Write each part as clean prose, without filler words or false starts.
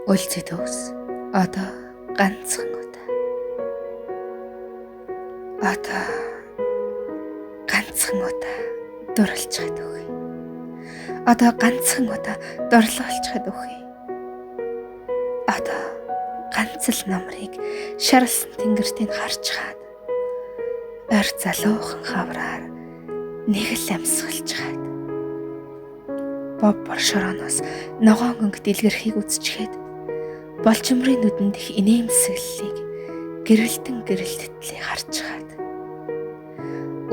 Өлзий төгс одоо ганцхан удаа. Одоо ганцхан удаа дурлцахад өгье. Одоо ганцхан удаа дурлуулчихад өгье. Одоо ганц л намрыг шаралсан тэнгэртийг харж хаад ойр залуухан хавраар нэг л амьсгалж хаад боб боршороноос ногоон өнгө дэлгэрхийг үзчихэд болжмрын нүдэнд их инээмсэглэлийг гэрэлтэн харж хаад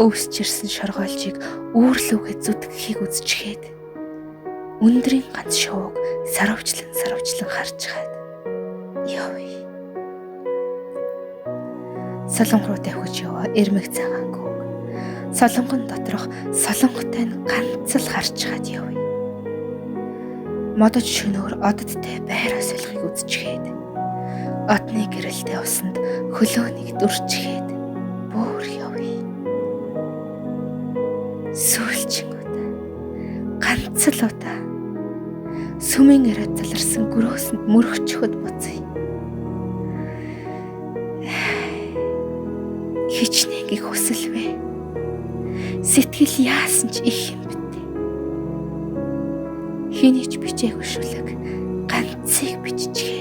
өвсч ирсэн шоргоолжийг үүрлүүгээ зүтгэхийг үзчихэд өндрийн ганц шууг сарвчлан харж хаад явъя. Солонгор руу давхиж яваа эрмэг цагаан гүг. Солонгон доторх солонготой нь ганц л харж хаад явъя. Модож шөнөөр оддтай байраа солихыг үзчихэд одны гэрэлтэй усанд хөлөөнийг дүрчихэд бүр явъя. Сүүлчин удаа ганц л удаа сүмийн яриад заларсан гөрөөсөнд мөрөгчөхөд буцъя. Хичнээн их хүсэлвэ. Сэтгэл яасан ч их юм битээ. Хэний ч бичээгүй шүлэг ганцыг биччихээ.